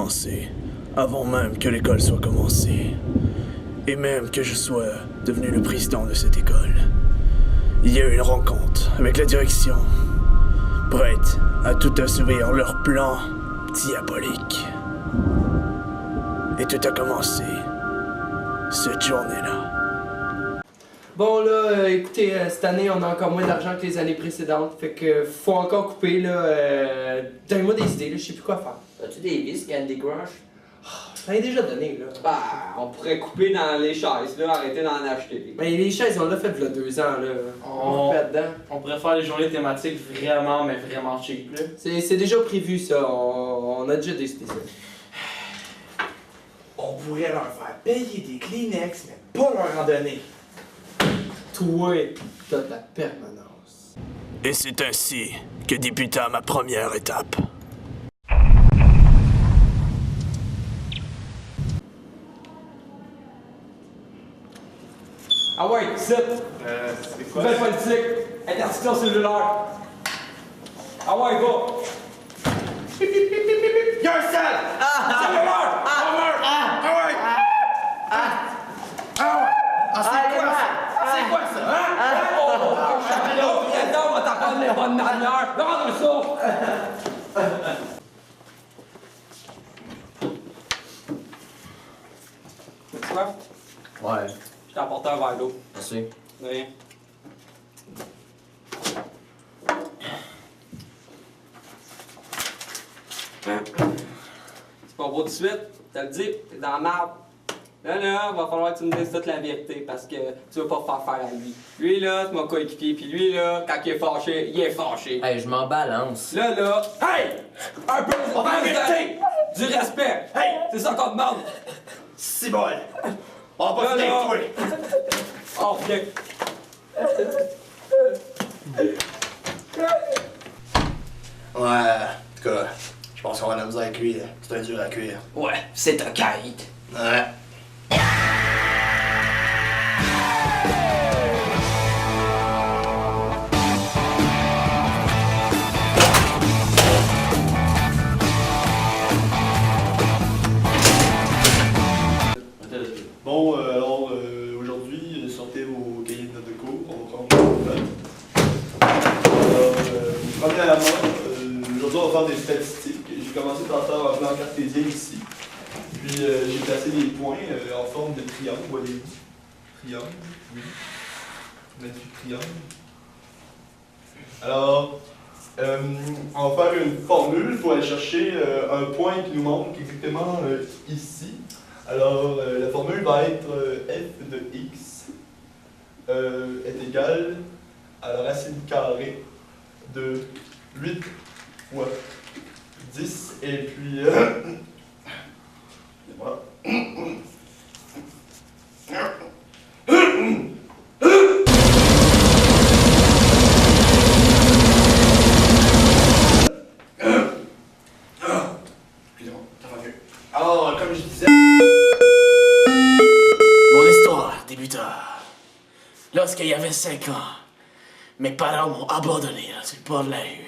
commencé, avant même que l'école soit commencée, et même que je sois devenu le président de cette école. Il y a eu une rencontre avec la direction, prête à tout assouvir leur plan diabolique. Et tout a commencé cette journée-là. Bon là, écoutez, cette année on a encore moins d'argent que les années précédentes, fait que faut encore couper là. Donnez-moi des idées, là, je sais plus quoi faire. As-tu des vis, Candy Crush? Je t'en ai déjà donné là. Bah, on pourrait couper dans les chaises, là, arrêter d'en acheter. Ben les chaises on l'a fait il y a 2 ans là. On fait dedans. On pourrait faire les journées thématiques vraiment, mais vraiment cheap, là. C'est déjà prévu ça, on a déjà décidé ça. On pourrait leur faire payer des Kleenex, mais pas leur en donner. Toi, t'as de la permanence. Et c'est ainsi que débuta ma première étape. Ah ouais, c'est C'est quoi? nouvelle politique, interdiction cellulaire. Ah ouais, va. Y'a un sel! Cellulaire! On meurt! Ah ouais! C'est quoi ça? C'est quoi ça? Hein? Oh, viens donc, on va t'apprendre les bonnes manières. Regarde ça. T'as soif? Ouais, Je t'ai apporté un verre d'eau. merci. De rien. C'est pas beau tout de suite, je te le dis, t'es dans la marde. Là, va falloir que tu me dises toute la vérité parce que tu vas pas faire faire à lui. Lui là, c'est mon coéquipier, puis lui là, quand il est fâché, il est fâché. Hey, je m'en balance. Là, hey! Un peu On va vérité! du respect! Hey! C'est ça qu'on demande! C'est bon! On va pas finir avec toi! Oh, bien! Ouais, en tout cas, je pense qu'on va la misère à cuire. C'est un dur à cuire. Ouais, c'est un kite. Ouais. Bon, alors aujourd'hui, sortez vos cahiers de notes de cours, on va prendre vos notes. Alors, premièrement, aujourd'hui on va faire des statistiques. J'ai commencé par faire un plan cartésien ici. Puis j'ai placé des points en forme de triangle, voyez-vous. Triangle, oui. Magnifique triangle. Alors, on va faire une formule pour aller chercher un point qui nous manque exactement ici. Alors, la formule va être f de x est égal à la racine carrée de 8 fois 10, et puis et voilà. Excusez-moi, ça va mieux. Alors, comme je disais... Mon histoire débuta lorsqu'il y avait 5 ans. Mes parents m'ont abandonné là, sur le bord de la rue.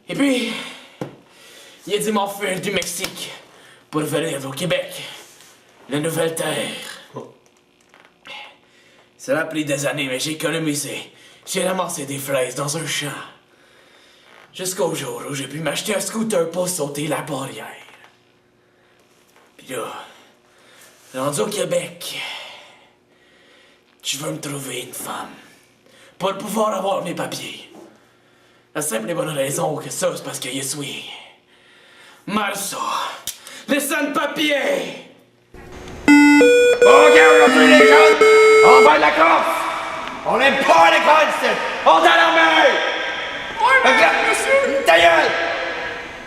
Et puis, il a dû m'enfuir du Mexique pour venir au Québec, la nouvelle terre. Ça a pris des années, mais j'ai économisé. J'ai ramassé des fraises dans un champ. Jusqu'au jour où j'ai pu m'acheter un scooter pour sauter la barrière. Puis là, rendu au Québec, je veux me trouver une femme pour pouvoir avoir mes papiers. La simple et bonne raison que ça, c'est parce que je suis Marceau, le sans-papier! Ok, aujourd'hui les jeunes, on va de la course! On n'aime pas l'école ici! On est à l'armée! Ouais, mais monsieur! Ta gueule!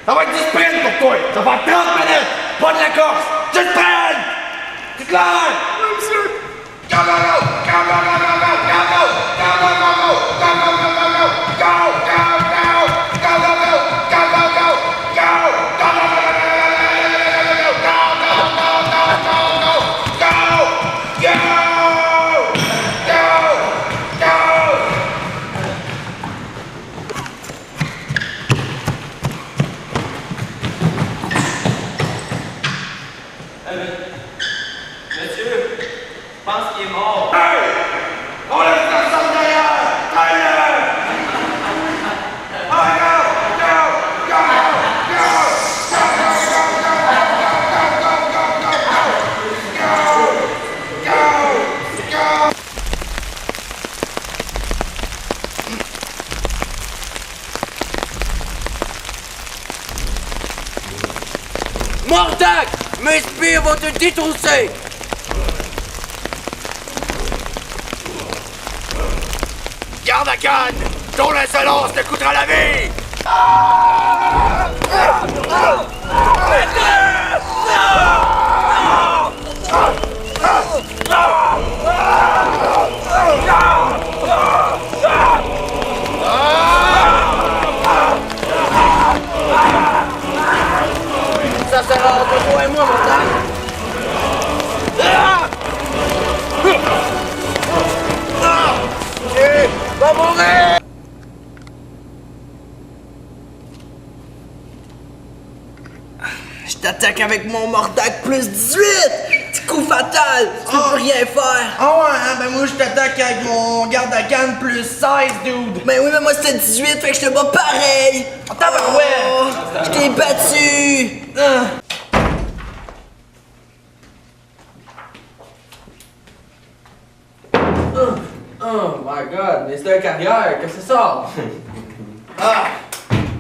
Ça va être du sprint pour toi! Ça va faire 30 minutes! Pas de la course! Du sprint! C'est clair? Oui, monsieur! Go, go, go! Go, go, go, go, go! Go, go! Go, go, go, go! Go, go, go, go, go! Go, go, go! Go, go, go! Go, go, go! Go! Go, go, go, go, go! Mordac! Mes spires vont te détrousser! Garde à canne! Ton insolence te coûtera la vie! Ça sera entre toi et moi, Mordac! Tu vas mourir! Je t'attaque avec mon Mordac plus 18! Petit coup fatal! Tu peux plus rien faire! Ah ouais, hein? Ben moi je t'attaque avec mon garde à canne plus 16, dude! Ben oui, mais moi c'était 18, fait que je te bats pareil! Tabarouette! Oh, je t'ai battu! Oh my god, mais c'est un carrière, qu'est-ce que c'est ça? Ah!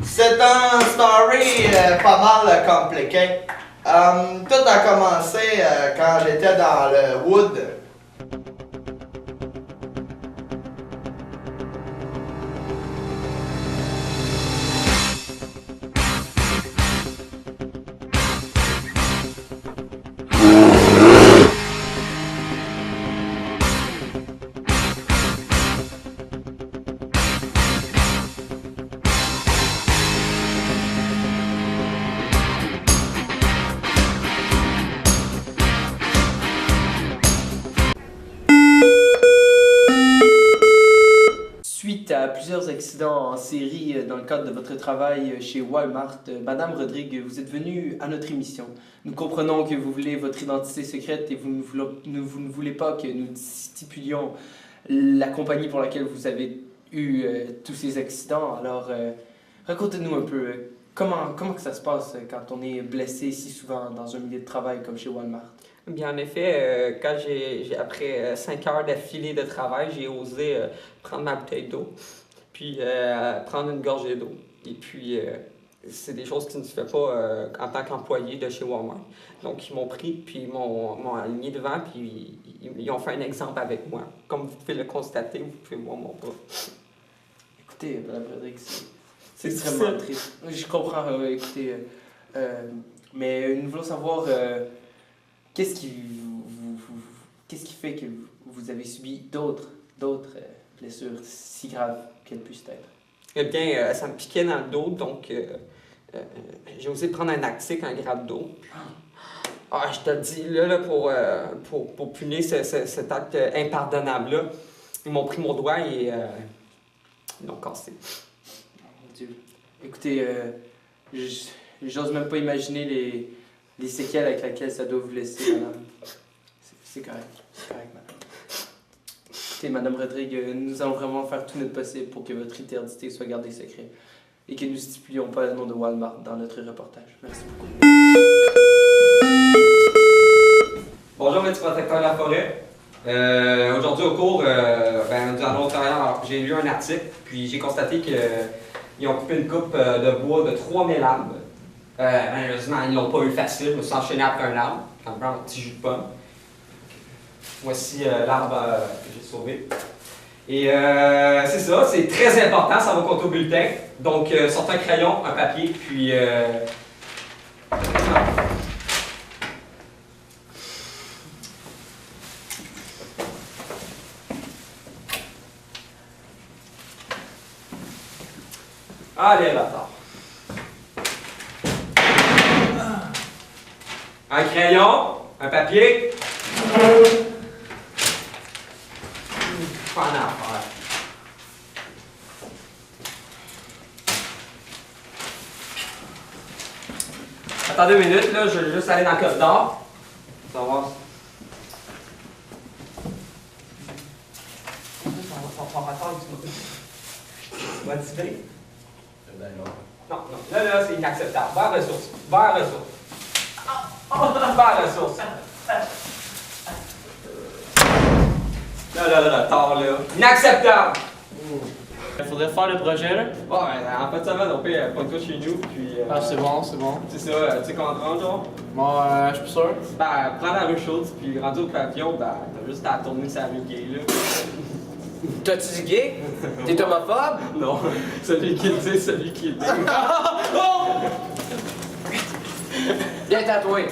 C'est un story pas mal compliqué. Tout a commencé quand j'étais dans le wood. Suite à plusieurs accidents en série dans le cadre de votre travail chez Walmart, Madame Rodrigue, vous êtes venue à notre émission. Nous comprenons que vous voulez votre identité secrète et vous ne voulez pas que nous stipulions la compagnie pour laquelle vous avez eu tous ces accidents. Alors, racontez-nous un peu comment que ça se passe quand on est blessé si souvent dans un milieu de travail comme chez Walmart. Bien, en effet, quand après 5 heures d'affilée de travail, j'ai osé prendre ma bouteille d'eau, puis prendre une gorgée d'eau. Et puis, c'est des choses qui ne se font pas en tant qu'employé de chez Walmart. Donc, ils m'ont pris, puis ils m'ont aligné devant, puis ils ont fait un exemple avec moi. Comme vous pouvez le constater, vous pouvez voir mon bras. Écoutez, Madame Rodrigue, c'est extrêmement triste. Je comprends, écoutez, mais nous voulons savoir qu'est-ce qui fait que vous avez subi d'autres blessures si graves qu'elles puissent être? Eh bien, ça me piquait dans le dos, donc j'ai osé prendre un Actic, un grappe d'eau. Ah, je te le dis, là pour punir cet acte impardonnable-là, ils m'ont pris mon doigt et ils l'ont cassé. Mon Dieu. Écoutez, j'ose même pas imaginer les séquelles avec lesquelles ça doit vous laisser, madame. C'est correct, madame. Écoutez, Madame Rodrigue, nous allons vraiment faire tout notre possible pour que votre identité soit gardée secrète et que nous stipulions pas le nom de Walmart dans notre reportage. Merci beaucoup. Bonjour, petit protecteur de la forêt. Aujourd'hui, au cours, j'ai lu un article, puis j'ai constaté qu'ils ont coupé une coupe de bois de 3000 arbres. Malheureusement, ils l'ont pas eu facile. Je me suis enchaîné après un arbre, en prenant un petit jus de pomme. Voici l'arbre que j'ai sauvé. Et c'est ça, c'est très important, ça va compter au bulletin. Donc, sortez un crayon, un papier, puis... Allez, bâtard. Un crayon, un papier. Pas en affaire. Attendez 2 minutes, là, je vais juste aller dans le corridor. On va voir. Tu vas tirer? Ben non. Non, là, c'est inacceptable. Va à ressources. Va à ressources. Là, tard, là. Inacceptable! Il faudrait faire le projet, là. Ouais, en fait, ça va, on paye pas toi chez nous, puis. Ah, c'est bon, c'est bon. C'est ça, tu sais comment te rendre, genre? Bon, je suis plus sûr. Ben, prends la rue chaude, puis rendu au pavillon, ben, t'as juste à tourner sa rue gay, là. T'as-tu dit gay? T'es homophobe? Non, celui qui le dit, celui qui le dit. Bien tatoué.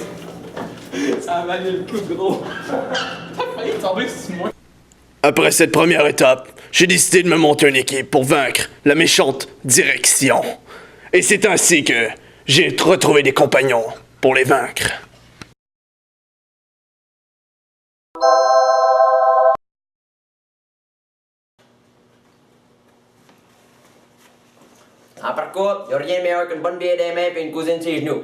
Ça a valu le coup, gros. T'as failli tomber sur moi. Après cette première étape, j'ai décidé de me monter une équipe pour vaincre la méchante direction. Et c'est ainsi que j'ai retrouvé des compagnons pour les vaincre. En parcours, y'a rien de meilleur qu'une bonne bière des mains et une cousine de ses genoux.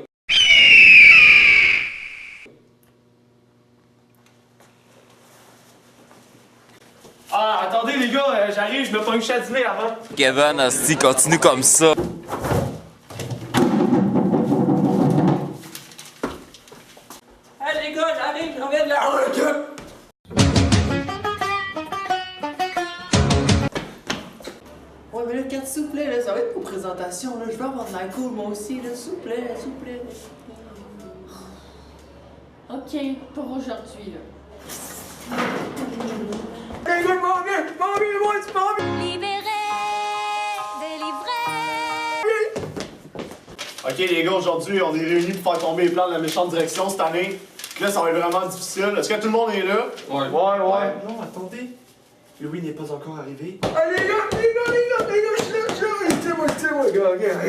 Ah, attendez les gars, j'arrive, je me pogne à dîner avant. Kevin, asti, continue comme ça. Hey les gars, j'arrive, j'en viens de là. Ouais, mais là, Kat, s'il vous plaît, là, ça va être pour présentation, là. Je veux avoir de l'alcool, moi aussi, là, s'il vous plaît, s'il vous plaît. Ok, pour aujourd'hui, là. Libéré, délivré. Ok les gars, aujourd'hui on est réunis pour faire tomber les plans de la méchante direction cette année. Là ça va être vraiment difficile. Est-ce que tout le monde est là? Ouais. Ouais. Non, attendez. Louis n'est pas encore arrivé.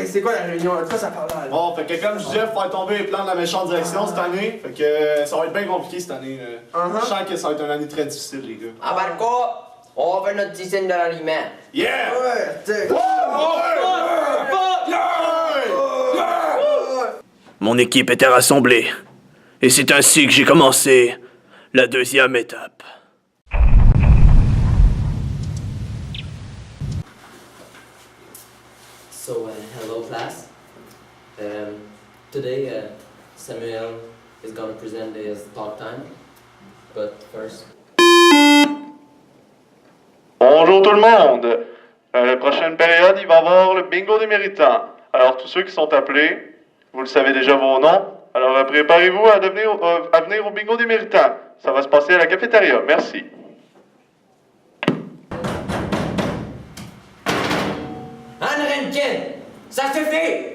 C'est quoi la réunion, là? De quoi ça parle là? Bon, fait que comme je disais, faut faire tomber les plans de la méchante direction cette année. Fait que ça va être bien compliqué cette année. Je sens que ça va être une année très difficile les gars. En parcours, on va faire notre petit signe de l'aliment. Yeah! Mon équipe était rassemblée. Et c'est ainsi que j'ai commencé la deuxième étape. So, hello class. Today Samuel is going to present his talk time. But first... Bonjour tout le monde! La prochaine période, il va y avoir le bingo des méritants. Alors, tous ceux qui sont appelés, vous le savez déjà vos noms. Alors, préparez-vous à venir au bingo des méritants. Ça va se passer à la cafétéria. Merci. Anne Renkin, ça suffit!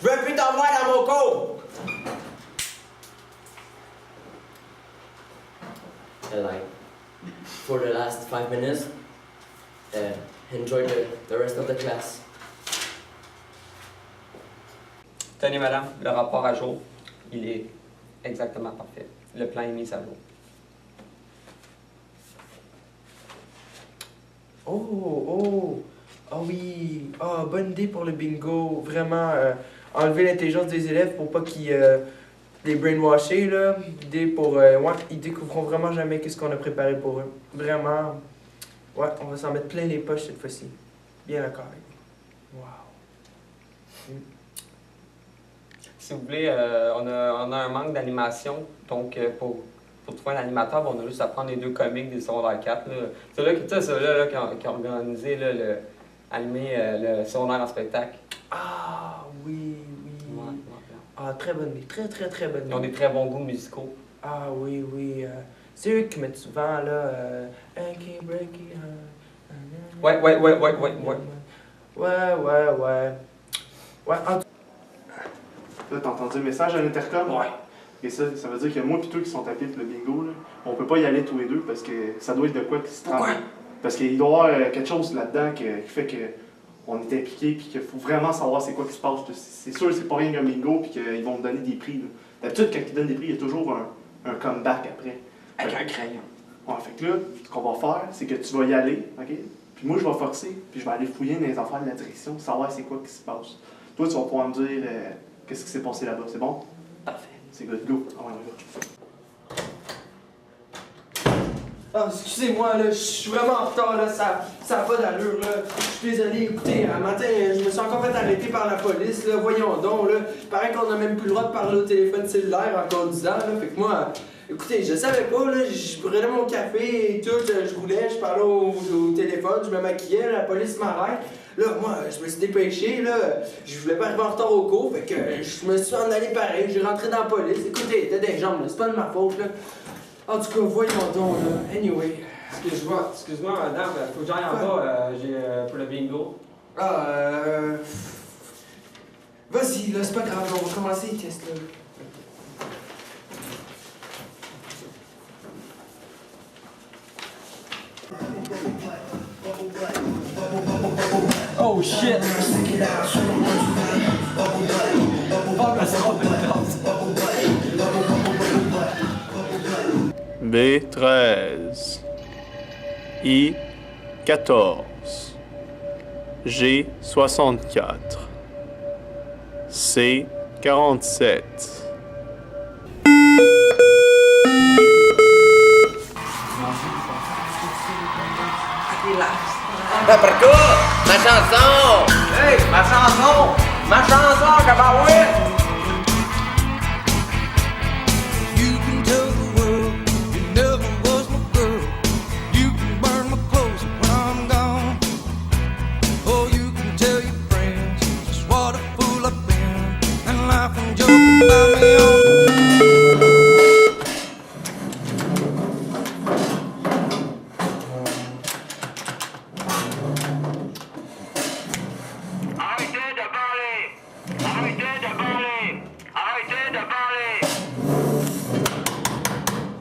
Je veux plus t'en voir dans mon cours! like, for the last 5 minutes, enjoy the rest of the class. Tenez, madame, le rapport à jour, il est exactement parfait. Le plan est mis à jour. Ah oui, bonne idée pour le bingo. Vraiment, enlever l'intelligence des élèves pour pas qu'ils les brainwasher, là. Idée pour, ils découvriront vraiment jamais qu'est-ce qu'on a préparé pour eux. Vraiment, ouais, on va s'en mettre plein les poches cette fois-ci. Bien d'accord avec vous. Wow. Si vous voulez, on a un manque d'animation, donc pour trouver un animateur, on a juste à prendre les deux comiques des secondaires 4. C'est là, qui a organisé animer le secondaire en spectacle. Ah oui. Ouais. Ah, très bonne idée, très bonne idée. Ils ont des très bons goûts musicaux. Ah oui. C'est eux qui mettent souvent, là, Keep Breaking Heart. Ouais. Là, t'as entendu le message à l'intercom? Ouais. Et ça veut dire que moi et toi qui sont appelés pour le bingo, là, on peut pas y aller tous les deux parce que ça doit être de quoi qui se trame. Parce qu'il doit y avoir quelque chose là-dedans qui fait qu'on est impliqué puis qu'il faut vraiment savoir c'est quoi qui se passe. C'est sûr que c'est pas rien qu'un bingo puis qu'ils vont me donner des prix. D'habitude, quand ils donnent des prix, il y a toujours un comeback après. Avec un crayon. Ouais, fait que là, ce qu'on va faire, c'est que tu vas y aller, ok? Puis moi, je vais forcer, puis je vais aller fouiller dans les affaires de la direction, savoir c'est quoi qui se passe. Toi, tu vas pouvoir me dire qu'est-ce qui s'est passé là-bas, c'est bon? Parfait. C'est good, go. Ah ouais, on y va. Ah, excusez-moi, là, je suis vraiment en retard, là, ça a pas d'allure, là. Je suis désolé, écoutez, un matin, je me suis encore fait arrêter par la police, là, voyons donc, là. Il paraît qu'on a même plus le droit de parler au téléphone cellulaire en conduisant, là, fait que moi, Écoutez, je savais pas, là, je prenais mon café et tout, je roulais, je parlais au téléphone, je me maquillais, la police m'arrête. Là, moi, je me suis dépêché, là, je voulais pas arriver en retard au cours, fait que je me suis en allé pareil, j'ai rentré dans la police. Écoutez, t'as des jambes, là, c'est pas de ma faute, là. En tout cas, voyons donc, là, anyway. Excuse-moi, madame, faut que j'aille en bas, j'ai pour le bingo. Vas-y, là, c'est pas grave, on va commencer les tests, là. Oh shit! B13, I14, G64, C47. Après quoi? Ma chanson! Hey, ma chanson! Ma chanson, cabarouette! You can tell the world you never was my girl. You can burn my clothes when I'm gone. Oh, you can tell your friends just what a fool I've been, and laugh and joke about me on.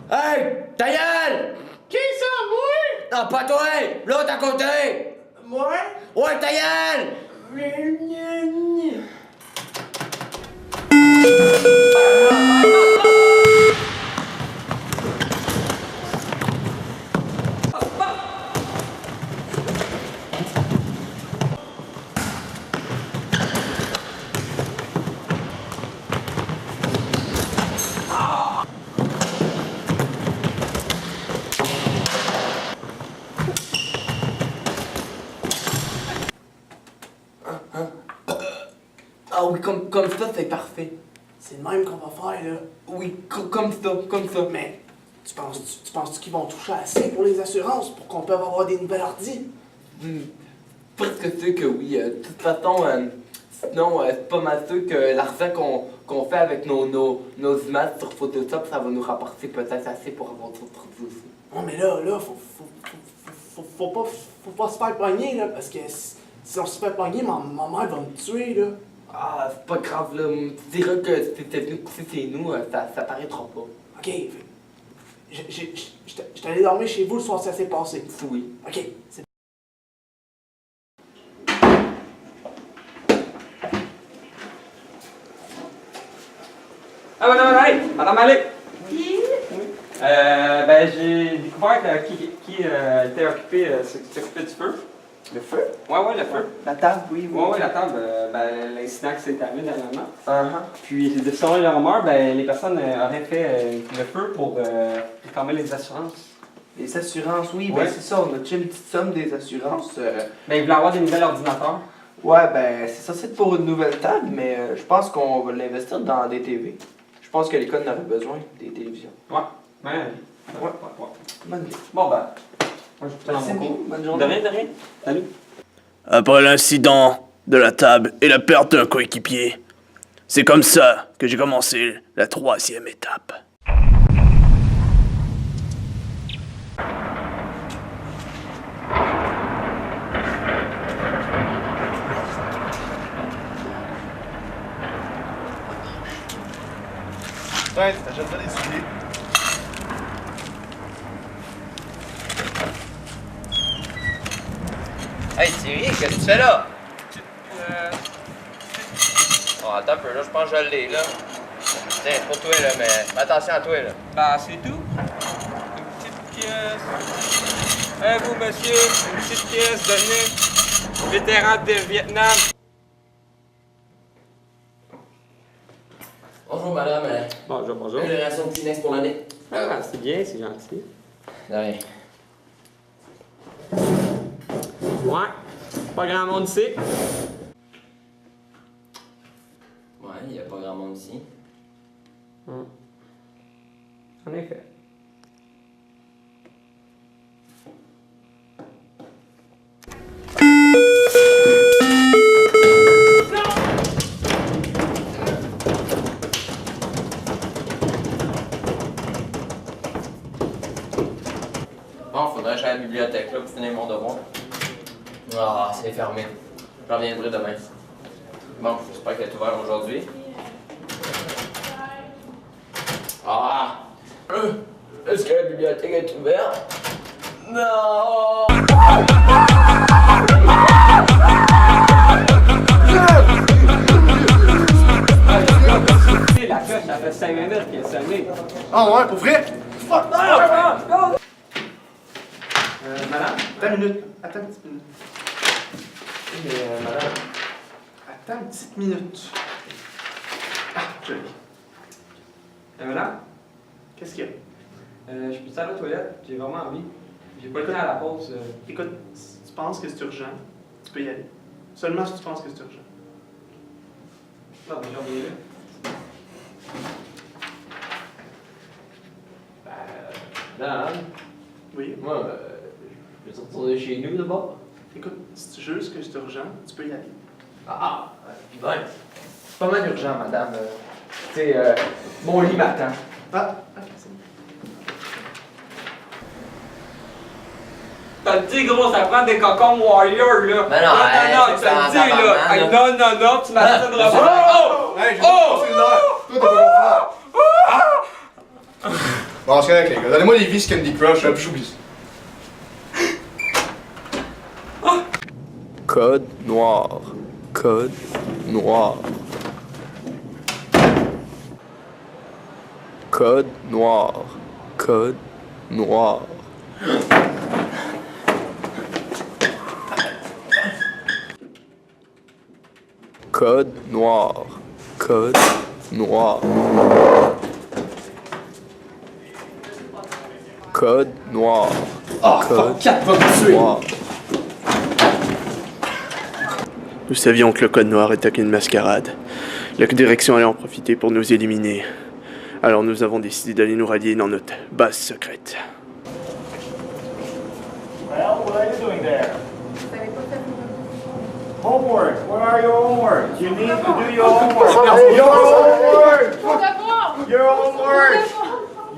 Hey! Ta gueule! Qui ça, moi? Non, pas toi! L'autre à côté! Moi? Ouais, ta gueule! Ah oui, comme ça, c'est parfait. C'est le même qu'on va faire, là. Oui, comme ça. Mais tu penses qu'ils vont toucher assez pour les assurances pour qu'on puisse avoir des nouvelles ordi? Presque sûr que oui. De toute façon, sinon, c'est pas mal sûr que l'argent qu'on fait avec nos images sur Photoshop, ça va nous rapporter peut-être assez pour avoir d'autres ordi aussi. Non, mais là, faut pas se faire pogner, là, parce que si on se fait pogner, ma mère va me tuer, là. Ah, c'est pas grave, là. Tu diras que si t'étais venu coucher chez nous, ça paraîtra pas. OK. J'étais allé dormir chez vous le soir, ça s'est passé. Oui. OK. C'est... Ah, madame Allé! Oui? Ben, j'ai découvert qui était occupé, s'occupait du feu. Le feu? Ouais, le feu. La table, oui. Ouais, la table, l'incident qui s'est arrivé dernièrement. Puis, selon les rumeurs, les personnes auraient fait le feu pour réclamer les assurances. Les assurances, oui, Ouais. c'est ça, on a déjà une petite somme des assurances. Ils voulaient avoir des nouvelles ordinateurs. Ouais, c'est ça, c'est pour une nouvelle table, mais je pense qu'on va l'investir dans des TV. Je pense que l'école en aurait besoin, des télévisions. Ouais. Bon, moi, je Merci beaucoup, bonne journée. De rien. Salut. Après l'incident de la table et la perte d'un coéquipier, c'est comme ça que j'ai commencé la 3e étape. Ouais, t'achètes pas des souliers. Hey Thierry, qu'est-ce que tu fais là? Oh, attends un peu, là, je pense que je l'ai, là. Tiens, pour toi, là, mais attention à toi, là. C'est tout. Une petite pièce. Vous, monsieur, une petite pièce donnée. Vétéran de Vietnam. Bonjour madame. Bonjour. Une ration de Kleenex pour l'année. Ah, c'est bien, c'est gentil. De rien. Ouais, pas grand monde ici. Ouais, il n'y a pas grand monde ici. En effet. Bon, faudrait que j'aille à la bibliothèque là pour finir mon devoir. Ah, c'est fermé. Je reviendrai demain. Bon, j'espère qu'elle est ouverte aujourd'hui. Ah! Est-ce que la bibliothèque est ouverte? Non! La cloche, ça fait 5 minutes qu'elle est sonnée. Ah ouais, pour vrai? Fuck! Madame, attends une minute. Attends une petite minute. Mais, madame. Attends une petite minute. Ah, joli. Madame? Qu'est-ce qu'il y a? Je peux aller aux toilettes? J'ai vraiment envie. J'ai pas le temps à la pause. Écoute, si tu penses que c'est urgent, tu peux y aller. Seulement si tu penses que c'est urgent. Non, mais j'en reviens là. Madame. Oui? Moi, je vais retourner chez nous d'abord. Écoute, si tu juges que c'est urgent, tu peux y aller. Ah, ben. C'est pas mal urgent, madame. Tu sais, mon lit m'attend. Ah, ok, c'est bon. T'as dit, gros, ça prend des cocons warriors, là. Ben non, non, t'as dit, là. Hey, non, tu m'attendras pas. Oh! Hey, j'ai pas passé une heure! Toi, t'as pas compris! Bon, c'est correct, les gars. Donnez-moi les vis Candy Crush, puis j'oublie ça. Code noir. Code noir. Code noir. Code noir. Code noir. Code noir. Code noir. Ah, Code 4 va me tuer! noir. Nous savions que le code noir était qu'une mascarade. La direction allait en profiter pour nous éliminer. Alors nous avons décidé d'aller nous rallier dans notre base secrète. Well, what are you doing there? Homework. Where are your homework? You need to do your homework. Your homework. Your homework.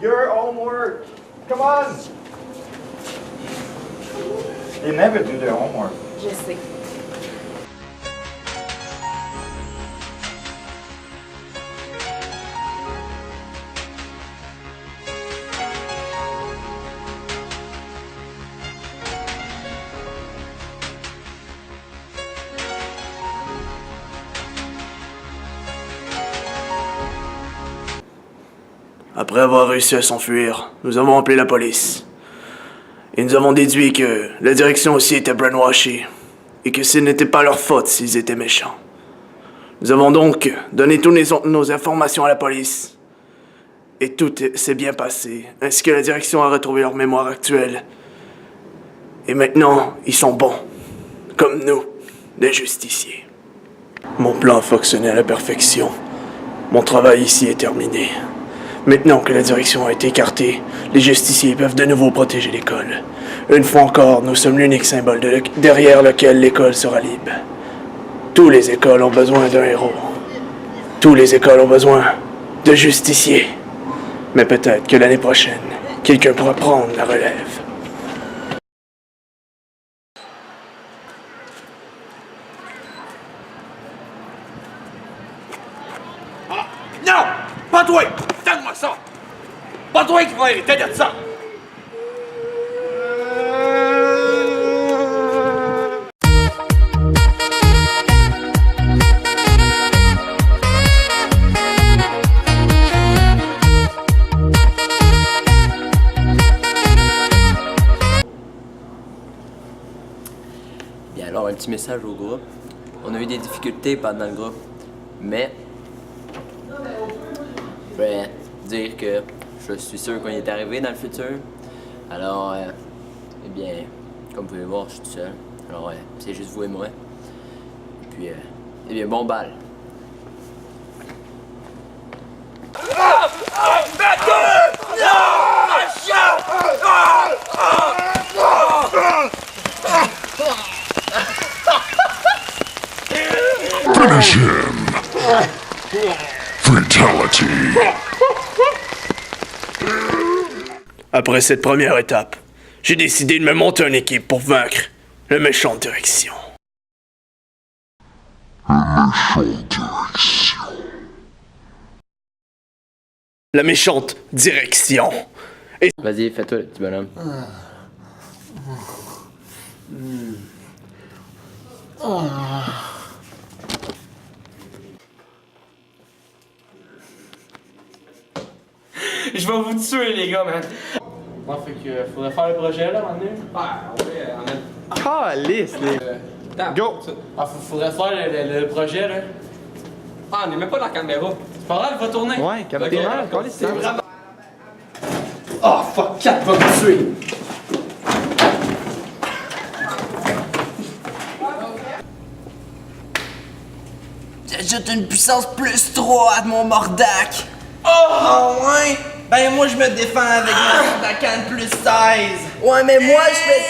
Your homework. Come on. They never do their homework. Je sais. Après avoir réussi à s'enfuir, nous avons appelé la police. Et nous avons déduit que la direction aussi était brainwashée, et que ce n'était pas leur faute s'ils étaient méchants. Nous avons donc donné toutes nos informations à la police. Et tout s'est bien passé, ainsi que la direction a retrouvé leur mémoire actuelle. Et maintenant, ils sont bons, comme nous, des justiciers. Mon plan a fonctionné à la perfection. Mon travail ici est terminé. Maintenant que la direction a été écartée, les justiciers peuvent de nouveau protéger l'école. Une fois encore, nous sommes l'unique symbole derrière lequel l'école sera libre. Tous les écoles ont besoin d'un héros. Tous les écoles ont besoin de justiciers. Mais peut-être que l'année prochaine, quelqu'un pourra prendre la relève. Non! Pas toi! Donne-moi ça! Pas toi qui va hériter de ça! Bien alors, un petit message au groupe. On a eu des difficultés pendant le groupe, mais je vais dire que je suis sûr qu'on y est arrivé dans le futur. Alors, eh bien, comme vous pouvez voir, je suis tout seul. Alors, c'est juste vous et moi. Et puis, eh bien, bon bal. Non! Finish him. Fatality. Après cette première étape, j'ai décidé de me monter une équipe pour vaincre le méchant de direction. La méchante direction. Et... Vas-y, fais-toi le petit bonhomme. Je vais vous tuer, les gars, man. Ouais, fait que faudrait faire le projet là, maintenant. Calice, les... Go! Ah, faudrait faire le projet là. Ah, on est même pas dans la caméra. C'est pas grave, il va tourner. Ouais, comme t'es mal, calice, c'est vraiment. Oh fuck, 4 va me tuer! J'ajoute une puissance plus 3 à mon Mordac. Oh ouais? Ben moi je me défends avec mon Mordacan plus 16. Ouais mais moi je fais...